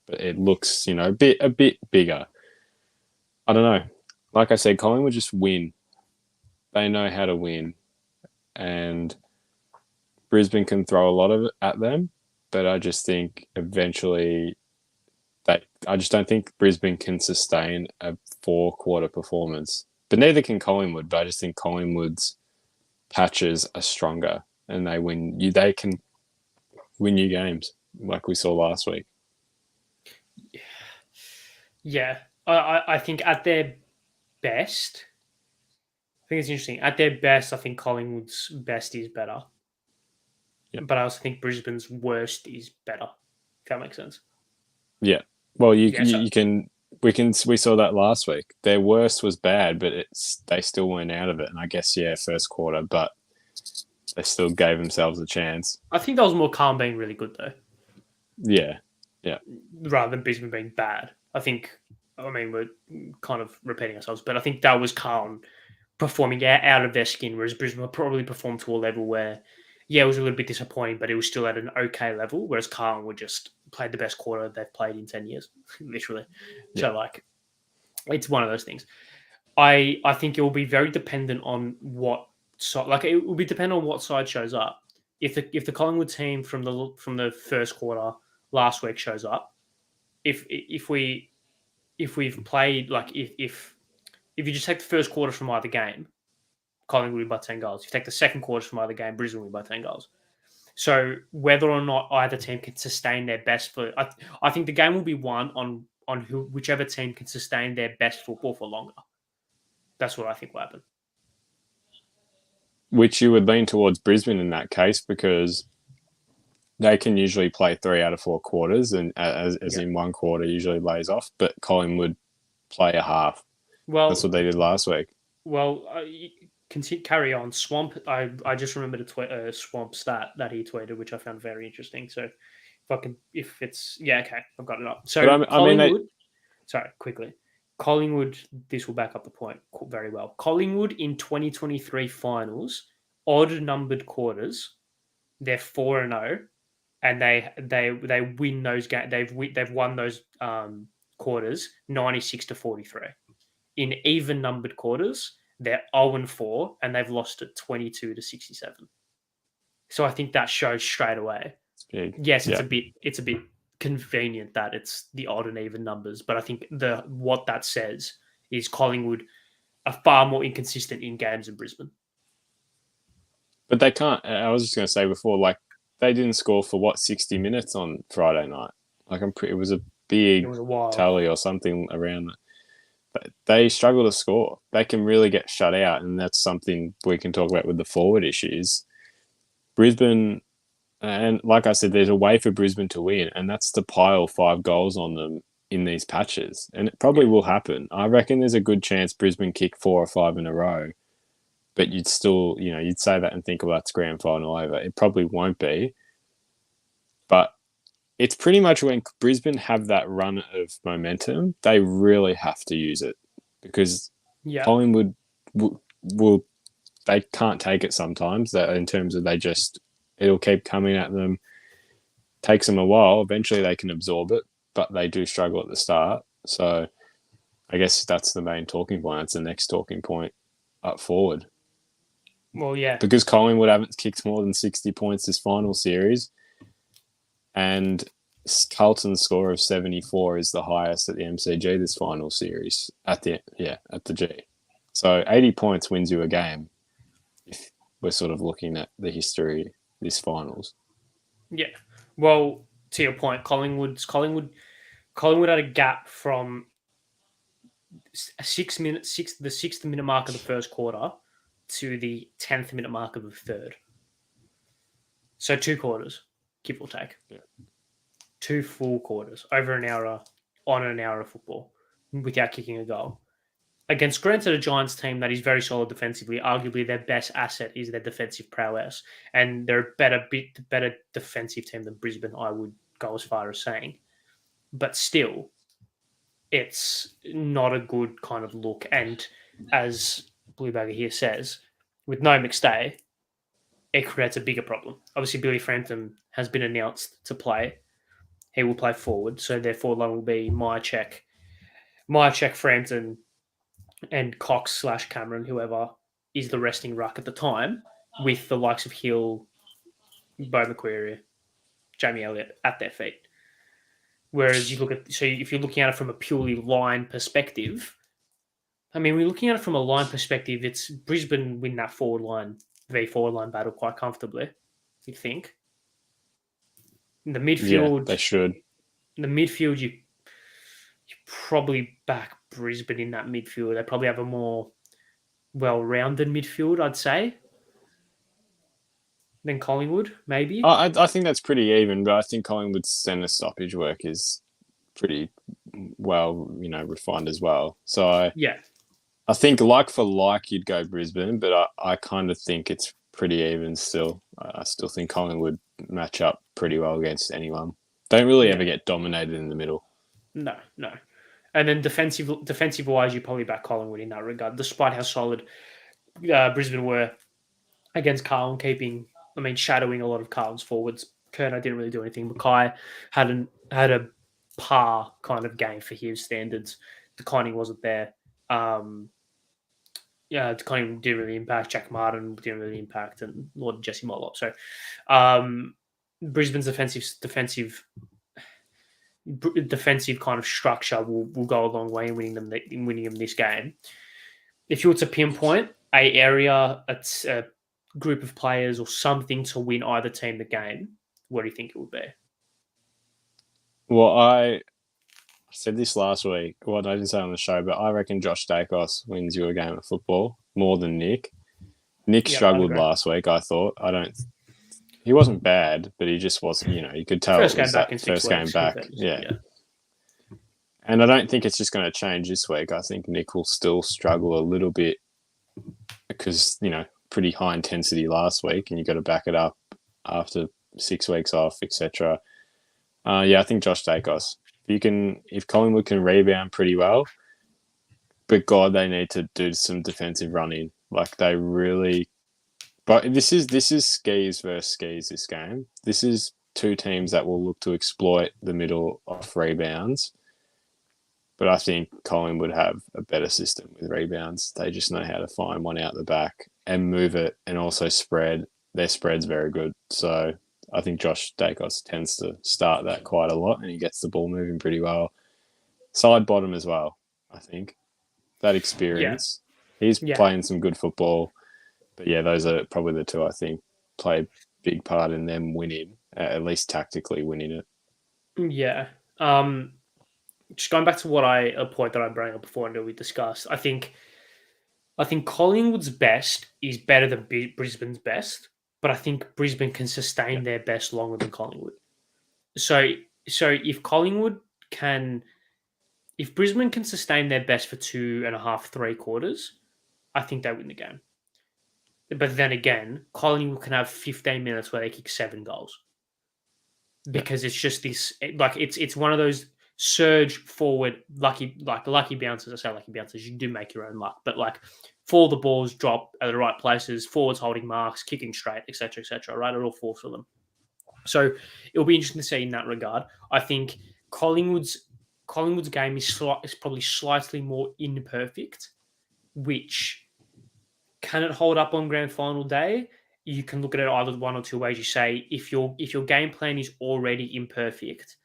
but it looks a bit bigger. I don't know. Like I said, Collingwood just win. They know how to win, and Brisbane can throw a lot of it at them, but I just think eventually I just don't think Brisbane can sustain a 4 quarter performance. But neither can Collingwood. But I just think Collingwood's patches are stronger, and they can win you games like we saw last week. Yeah, I think at their best, I think it's interesting. At their best, I think Collingwood's best is better, Yeah, but I also think Brisbane's worst is better. If that makes sense. yeah. Well, Yeah. So you can we saw that last week. Their worst was bad, but they still went out of it. And I guess first quarter, but they still gave themselves a chance. I think that was more calm being really good though, Yeah, yeah, rather than Brisbane being bad. I think. I mean, we're kind of repeating ourselves, but I think that was calm performing out of their skin, whereas Brisbane probably performed to a level where, yeah, it was a little bit disappointing, but it was still at an okay level, whereas Carlton would just played the best quarter they've played in 10 years, literally. yeah. So, like, it's one of those things. I think it will be very dependent on what side, like, it will be dependent on what side shows up. If the Collingwood team from the first quarter last week shows up, if we've played like if you just take the first quarter from either game, Collingwood will win by 10 goals. If you take the second quarter from either game, Brisbane will win by 10 goals. So whether or not either team can sustain their best I think the game will be won on whichever team can sustain their best football for longer. That's what I think will happen. Which you would lean towards Brisbane in that case because they can usually play 3 out of 4 quarters, and as Yeah. in 1 quarter usually lays off. But Collingwood play a half. That's Well, what they did last week. continue, carry on. Swamp. I just remembered a Swamp stat that he tweeted, which I found very interesting. So if it's okay, I've got it up. But So I mean, Collingwood. Sorry, quickly. Collingwood, this will back up the point very well. Collingwood in 2023 finals, odd numbered quarters, they're 4-0, and they win those games. They've won those quarters 96-43. In even numbered quarters, they're 0-4, and they've lost it 22-67. So I think that shows straight away. it's big. Yes, Yeah. it's a bit convenient that it's the odd and even numbers, but I think what that says is Collingwood are far more inconsistent in games in Brisbane. But they can't. I was just going to say before, like they didn't score for 60 minutes on Friday night. Like it was a It big was a while. tally or something around that. But they struggle to score. They can really get shut out, and that's something we can talk about with the forward issues. Brisbane, and like I said, there's a way for Brisbane to win, and that's to pile 5 goals on them in these patches, and it probably will happen. I reckon there's a good chance Brisbane kick 4 or 5 in a row, but you'd still, you'd say that and think, well, that's grand final over. It probably won't be, but it's pretty much when Brisbane have that run of momentum, they really have to use it because Yeah. Collingwood will they can't take it sometimes. That in terms of it'll keep coming at them. Takes them a while. Eventually, they can absorb it, but they do struggle at the start. So, I guess that's the main talking point. That's the next talking point up forward. Well, yeah. Because Collingwood haven't kicked more than 60 points this final series, and Carlton's score of 74 is the highest at the MCG this final series at the G. So 80 points wins you a game if we're sort of looking at the history this finals. Yeah. Well, to your point, Collingwood had a gap from the 6th minute mark of the first quarter to the 10th minute mark of the third. So 2 quarters, give or take. Yeah. 2 full quarters, over an hour, on an hour of football, without kicking a goal. Against, granted, a Giants team that is very solid defensively, arguably their best asset is their defensive prowess, and they're a bit better defensive team than Brisbane, I would go as far as saying. But still, it's not a good kind of look. And as Bluebagger here says, with no McStay, it creates a bigger problem. Obviously, Billy Frampton has been announced to play. He will play forward, so their forward line will be Myercheck, Frampton, and Cox/Cameron, whoever is the resting ruck at the time, with the likes of Hill Bo McQuarrie, Jamie Elliott at their feet. Whereas you look at, so if you're looking at it from a purely line perspective, I mean, we're looking at it from a line perspective, it's Brisbane win that forward line, forward line battle quite comfortably, you think. In the Yeah, midfield, they should. you probably back Brisbane in that midfield. They probably have a more well-rounded midfield, I'd say, than Collingwood, maybe. I think that's pretty even, but I think Collingwood's centre stoppage work is pretty well, refined as well. So Yeah, I think like for like you'd go Brisbane, but I kind of think it's pretty even still. I still think Collingwood match up pretty well against anyone. Don't really yeah. ever get dominated in the middle. No, no. And then defensive wise, you probably back Collingwood in that regard, despite how solid Brisbane were against Carlton, shadowing a lot of Carlton's forwards. Kerner didn't really do anything. Mackay had a par kind of game for his standards. The Conning wasn't there. The Conning didn't really impact. Jack Martin didn't really impact, and Lord Jesse Mollop. So, Brisbane's defensive kind of structure will go a long way in winning them this game. If you were to pinpoint a area, a group of players, or something to win either team the game, what do you think it would be? Well, I said this last week. Well, I didn't say it on the show, but I reckon Josh Dacos wins you a game of football more than Nick. Nick Yep, I'd struggled agree. last week, I thought. He wasn't bad, but he just wasn't, you could tell First it game was back that in 6 first weeks. game back. Yeah. And I don't think it's just going to change this week. I think Nick will still struggle a little bit because, pretty high intensity last week and you got to back it up after 6 weeks off, etc. I think Josh Dacos. If Collingwood can rebound pretty well, but God, they need to do some defensive running. Like they really, but this is skis versus skis. This game, this is two teams that will look to exploit the middle off rebounds. But I think Collingwood have a better system with rebounds. They just know how to find one out the back and move it, and also spread. Their spread's very good, so I think Josh Dacos tends to start that quite a lot, and he gets the ball moving pretty well. Side bottom as well, I think. That Yeah, experience. He's yeah, playing some good football. But yeah, those are probably the two I think play a big part in them winning, at least tactically winning it. yeah. Just going back to a point that I brought up before and that we discussed. I think Collingwood's best is better than Brisbane's best, but I think Brisbane can sustain Yeah. their best longer than Collingwood. So if Collingwood can, if Brisbane can sustain their best for 2.5, 3 quarters, I think they win the game. But then again, Collingwood can have 15 minutes where they kick 7 goals Yeah. because it's just this, like it's one of those surge forward lucky bounces. I say lucky bounces. You do make your own luck, but like for the balls drop at the right places, forwards holding marks, kicking straight, etc., etc. Right, it all falls for them. So it'll be interesting to see in that regard. I think Collingwood's game is probably slightly more imperfect, which can it hold up on grand final day? You can look at it either one or two ways. You say if your game plan is already imperfect,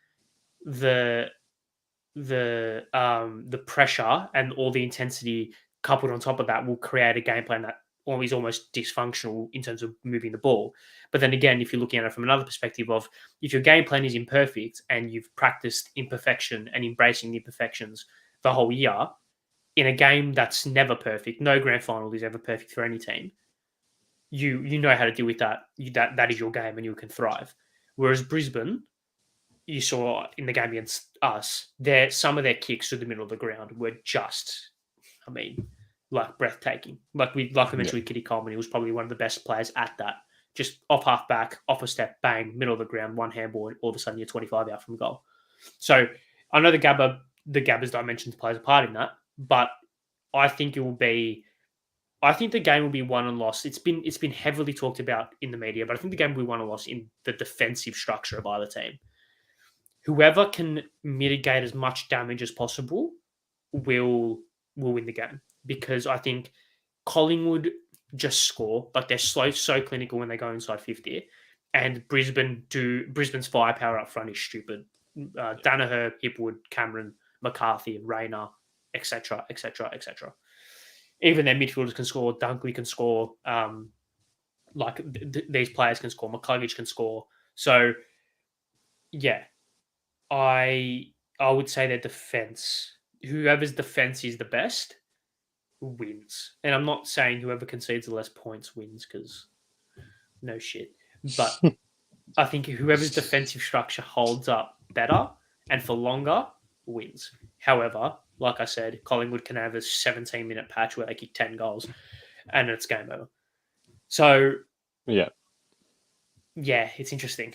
the the pressure and all the intensity coupled on top of that will create a game plan that is almost dysfunctional in terms of moving the ball. But then again, if you're looking at it from another perspective of if your game plan is imperfect and you've practiced imperfection and embracing the imperfections the whole year, in a game that's never perfect, no grand final is ever perfect for any team. You know how to deal with that. That is your game, and you can thrive. Whereas Brisbane, you saw in the game against us, some of their kicks through the middle of the ground were just, like breathtaking. Like we mentioned with Kitty Coleman, he was probably one of the best players at that. Just off half back, off a step, bang, middle of the ground, one handball, and all of a sudden you're 25 out from goal. So I know the Gabbers that I mentioned plays a part in that, but I think it will be. I think the game will be won and lost. It's been heavily talked about in the media, but I think the game will be won and lost in the defensive structure of either team. Whoever can mitigate as much damage as possible will win the game, because I think Collingwood just score, like they're so clinical when they go inside 50. and Brisbane's firepower up front is stupid. Danaher, Hipwood, Cameron, McCarthy, Rayner, etc., etc., etc. Even their midfielders can score. Dunkley can score. These players can score. McCluggage can score. So yeah, I would say their defense. Whoever's defense is the best wins. And I'm not saying whoever concedes the less points wins because no shit. But I think whoever's defensive structure holds up better and for longer wins. However, like I said, Collingwood can have a 17-minute patch where they kick 10 goals and it's game over. So, Yeah. yeah, it's interesting.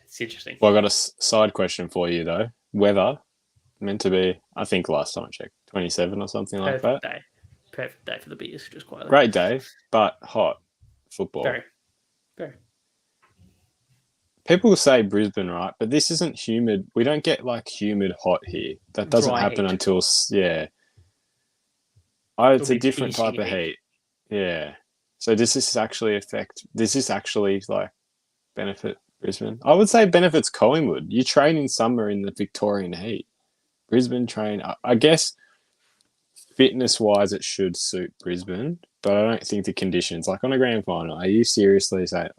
It's interesting. Well, I got a side question for you, though. Weather, meant to be, I think last time I checked, 27 or something like that. Perfect day for the beers, just quietly. Great day, but hot football. Very, very. People say Brisbane, right? But this isn't humid. We don't get like humid hot here. That doesn't happen until, yeah. It's a different type of heat. Yeah. So does this actually like benefit Brisbane? I would say benefits Collingwood. You train in summer in the Victorian heat. Brisbane train, I guess fitness-wise it should suit Brisbane, but I don't think the conditions, like on a grand final, are you seriously saying,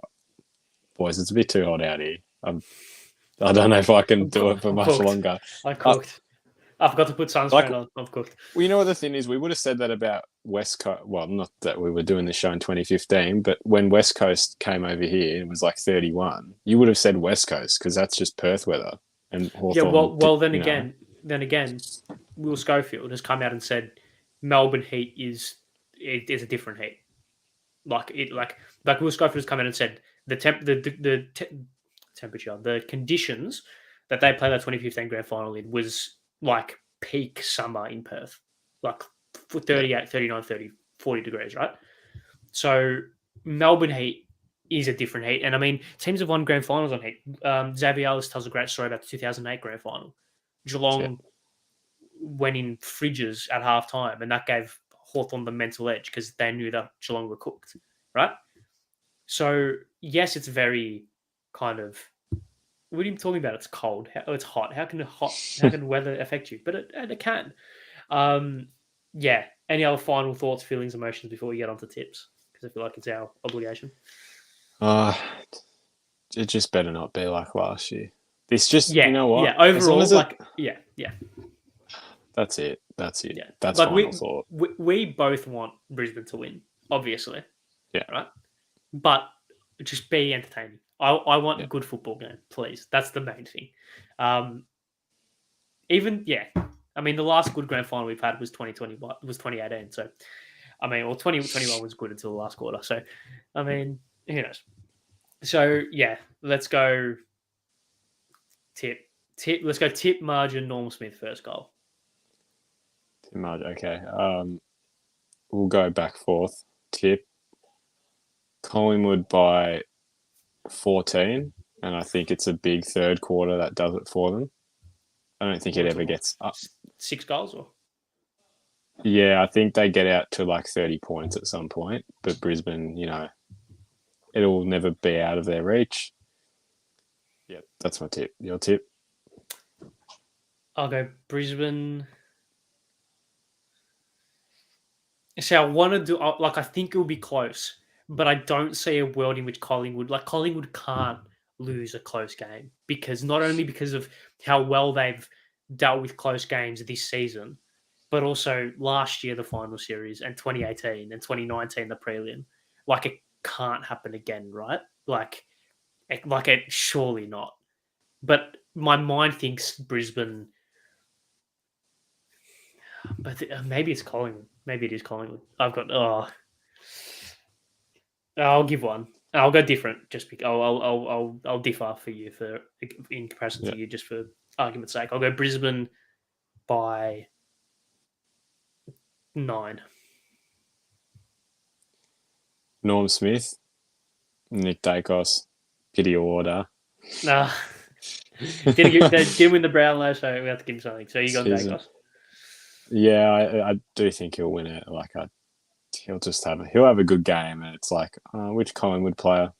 boys, it's a bit too hot out here. I don't know if I can do it for much longer. I cooked. I forgot to put sunscreen on. I've cooked. Well, you know what the thing is? We would have said that about West Coast. Well, not that we were doing this show in 2015, but when West Coast came over here, it was like 31. You would have said West Coast because that's just Perth weather. And Hawthorn, then again, Will Schofield has come out and said Melbourne heat is a different heat. Like Will Schofield has come out and said the temperature, the conditions that they played that 2015 grand final in was like peak summer in Perth, like 38, 39, 30, 40 degrees, right? So Melbourne heat is a different heat. And I mean, teams have won grand finals on heat. Xavier Ellis tells a great story about the 2008 grand final. Geelong went in fridges at halftime, and that gave Hawthorn the mental edge because they knew that Geelong were cooked, right? So, yes, it's very kind of... What are you talking about? It's cold. It's hot. How can weather affect you? But it can. Yeah. Any other final thoughts, feelings, emotions before we get on to tips? Because I feel like it's our obligation. It just better not be like last year. This just, you know what? Yeah, overall, yeah. That's it. Yeah. That's final thought. We both want Brisbane to win, obviously. Yeah. Right? But just be entertaining. I want a good football game, please. That's the main thing. I mean, the last good grand final we've had was 2018. So, I mean, 2021 was good until the last quarter. So, I mean, who knows? So, yeah, let's go tip. Let's go tip margin, Norm Smith first goal. Tip margin, okay. We'll go back fourth. Tip. Collingwood by 14, and I think it's a big third quarter that does it for them. I don't think it ever gets up. 6 goals? Or? Yeah, I think they get out to like 30 points at some point, but Brisbane, it'll never be out of their reach. Yeah, that's my tip. Your tip? I'll go Brisbane. See, I want to do... I think it'll be close. But I don't see a world in which Collingwood can't lose a close game not only because of how well they've dealt with close games this season, but also last year, the final series, and 2018 and 2019, the prelim. Like, it can't happen again, right? Like it surely not. But my mind thinks Brisbane, but maybe it's Collingwood. Maybe it is Collingwood. I'll give one. I'll go different. Just because I'll differ for you in comparison to you, just for argument's sake. I'll go Brisbane by 9. Norm Smith, Nick Dacos, pity order. Nah, didn't win the Brown last, so we have to give him something. So you got Dacos. Yeah, I do think he'll win it. He'll have a good game, and it's like, which Collingwood player?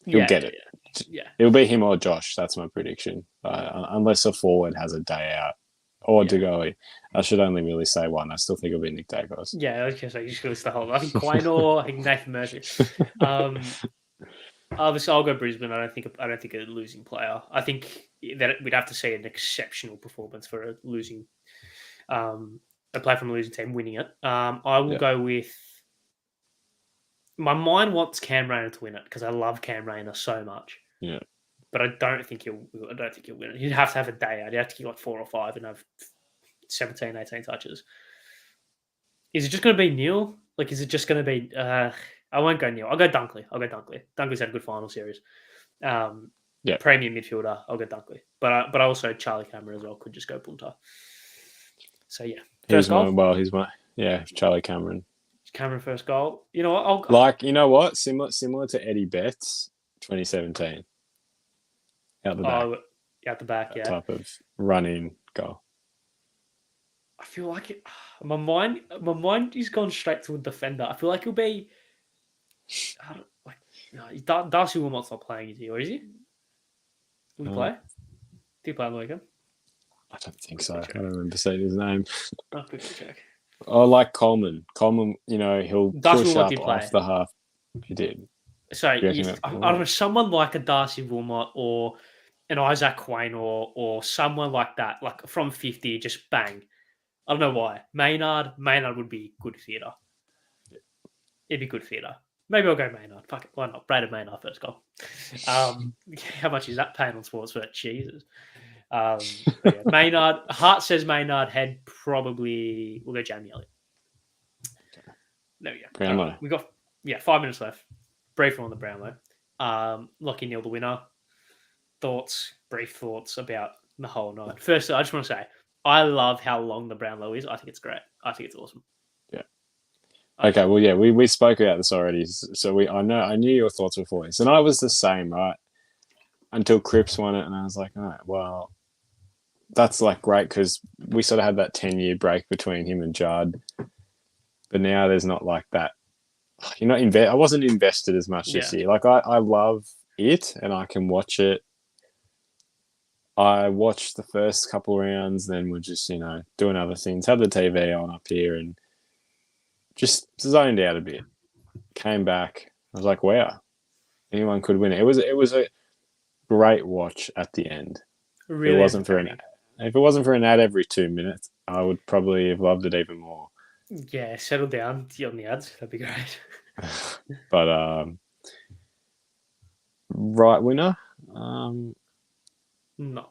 He'll Yeah, get yeah, it. yeah, It'll be him or Josh. That's my prediction. Unless a forward has a day out or yeah, Degoe. I should only really say one. I still think it'll be Nick Dacos. yeah. Okay, so you just got to list the whole. I think Quainor, I think Nathan Murphy. Obviously, I'll go Brisbane. I don't think a losing player. I think that we'd have to see an exceptional performance for a losing, a player from a losing team winning it. I will Yeah. go with. My mind wants Cam Rayner to win it because I love Cam Rayner so much. Yeah. But I don't think he'll. I don't think he'll win it. He'd have to have a day out. He'd have to get like 4 or 5 and have 17, 18 touches. Is it just going to be Neil? Like, is it just going to be? I won't go Neil. I'll go Dunkley. Dunkley's had a good final series. Yeah. Premium midfielder. I'll go Dunkley. But also Charlie Cameron as well. Could just go Punter. So yeah, first goal. He's my Charlie Cameron. Cameron first goal. You know what? You know what? Similar to Eddie Betts, 2017. Out the back. Out the back. Yeah. Type of run-in goal. I feel like it. My mind is gone straight to a defender. I feel like he'll be. Darcy Wilmot's not playing, is he? Or is he? Will he play? Did he play on the weekend? I don't think so. I don't remember saying his name. I'll quickly check. I like Coleman. Coleman, he'll Darcy push Wilmot up off the half. He did. So I don't know, someone like a Darcy Wilmot or an Isaac Quain or someone like that, like from 50, just bang. I don't know why. Maynard would be good theatre. It'd be good theatre. Maybe I'll go Maynard. Fuck it, why not? Braden Maynard first goal. How much is that paying on Sportsbet? Jesus. Yeah, Maynard. Heart says Maynard. Head probably. We'll go Jamie Elliott. There we go. Brownlow. We got 5 minutes left. Brief on the Brownlow. Lockie Neal the winner. Brief thoughts about the whole night. First, I just want to say I love how long the Brownlow is. I think it's great. I think it's awesome. Yeah. Okay. Well, yeah, we spoke about this already. So I knew your thoughts before this, and I was the same, right? Until Cripps won it, and I was like, all right, well, that's like great because we sort of had that 10-year break between him and Judd, but now there's not like that. You're not I wasn't invested as much this year. Like I love it, and I can watch it. I watched the first couple rounds, then we're just doing other things. Had the TV on up here and just zoned out a bit. Came back. I was like, wow, anyone could win it. It was a great watch at the end. Really, if it wasn't for an ad every 2 minutes, I would probably have loved it even more. Yeah, settle down on the ads. That'd be great. But right winner? No. No.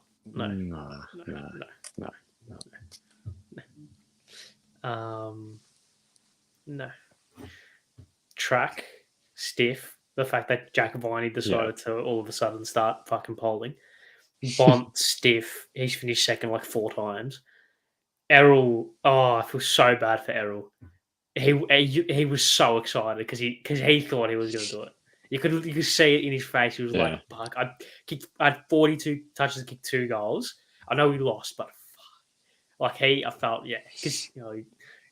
Track, stiff. The fact that Jacobini decided to all of a sudden start fucking polling. Bont, stiff. He's finished second like 4 times. Errol, I feel so bad for Errol. He was so excited because he thought he was going to do it. You could see it in his face. He was like, "Fuck! I had 42 touches, kicked 2 goals. I know we lost, but I felt because he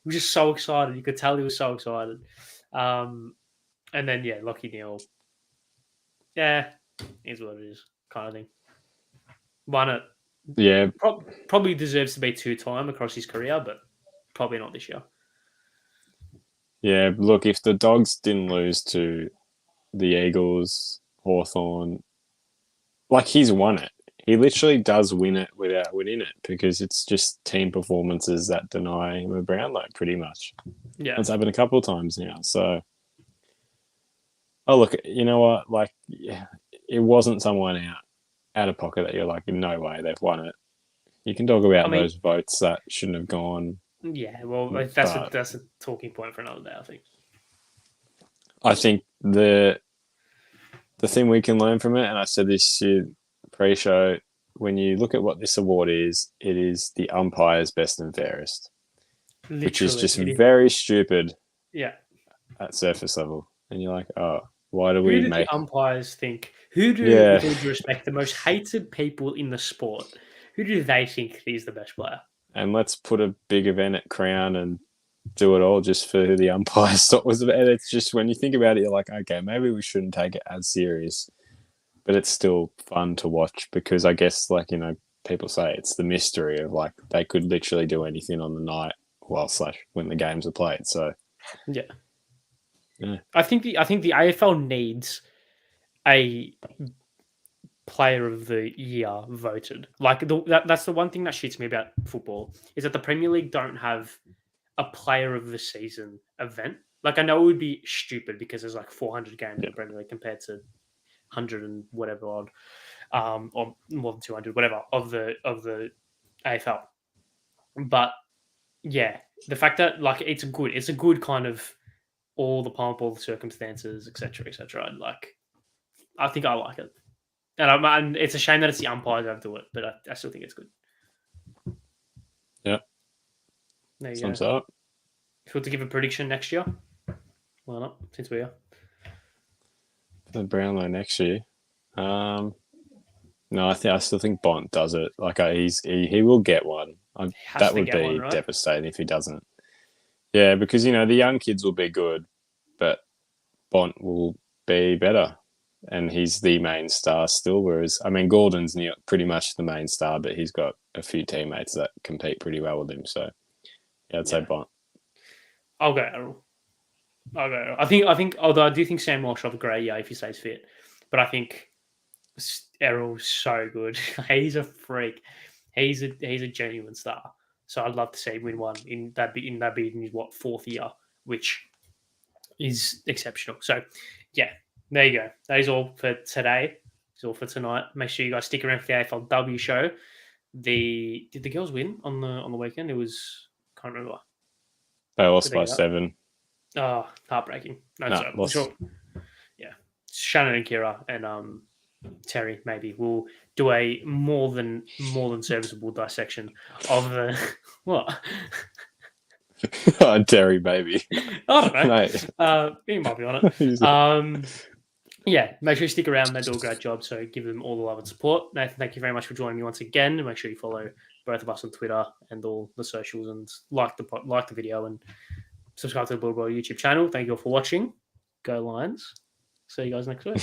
was just so excited. You could tell he was so excited. And then Lockie Neal, is what it is, kind of thing. Won it. Yeah, probably deserves to be 2-time across his career, but probably not this year. Yeah, look, if the Dogs didn't lose to the Eagles, Hawthorn, he's won it. He literally does win it without winning it because it's just team performances that deny him a Brownlow, pretty much. Yeah. It's happened a couple of times now. So, look, you know what? It wasn't someone out of pocket that you're like, no way, they've won it. You can talk about those votes that shouldn't have gone. Yeah, well, that's a talking point for another day, I think. I think the thing we can learn from it, and I said this pre-show, when you look at what this award is, it is the umpire's best and fairest, which is just very stupid. Yeah, at surface level, and you're like, why do we make the umpires think? Who do, with all due respect, the most hated people in the sport? Who do they think is the best player? And let's put a big event at Crown and do it all just for who the umpires thought was about. And it's just when you think about it, you're like, okay, maybe we shouldn't take it as serious but it's still fun to watch because I guess, like, people say it's the mystery of, like, they could literally do anything on the night when the games are played. So Yeah. Yeah. I think the AFL needs a player of the year voted. Like that's the one thing that shits me about football is that the Premier League don't have a player of the season event. Like I know it would be stupid because there's like 400 games in Yeah. the Premier League compared to 100 and whatever odd, or more than 200, whatever of the AFL. But yeah, the fact that like it's a good kind of all the pomp, all the circumstances, etc., etc. Like I think I like it. And it's a shame that it's the umpires that have to do it, but I still think it's good. Yeah. There you Sums go. up. If you want to give a prediction next year, why not? Since we are The Brownlow next year. No, I still think Bont does it. Like he will get one. he has That to would get one, be right? devastating if he doesn't. Yeah, because the young kids will be good, but Bont will be better, and he's the main star still. Whereas Gordon's pretty much the main star, but he's got a few teammates that compete pretty well with him. So yeah, I'd say Bont. I'll go Errol. I think. Although I do think Sam Walsh will have a great year if he stays fit, but I think Errol's so good. He's a freak. He's a genuine star. So I'd love to see him win one in that being his fourth year, which is exceptional. So yeah, there you go. That is all for today. It's all for tonight. Make sure you guys stick around for the AFLW show. Did the girls win on the weekend? It was can't remember. They lost by 7. Oh, heartbreaking. No, so lost. Sure. Yeah, Shannon and Kira and Terry maybe will do a more than serviceable dissection of the what. Oh, Terry, baby. I don't know. He might be on it. Yeah, make sure you stick around. They do a great job, so give them all the love and support. Nathan, thank you very much for joining me once again. And make sure you follow both of us on Twitter and all the socials, and like the video and subscribe to the Blue Boy YouTube channel. Thank you all for watching. Go Lions. See you guys next week.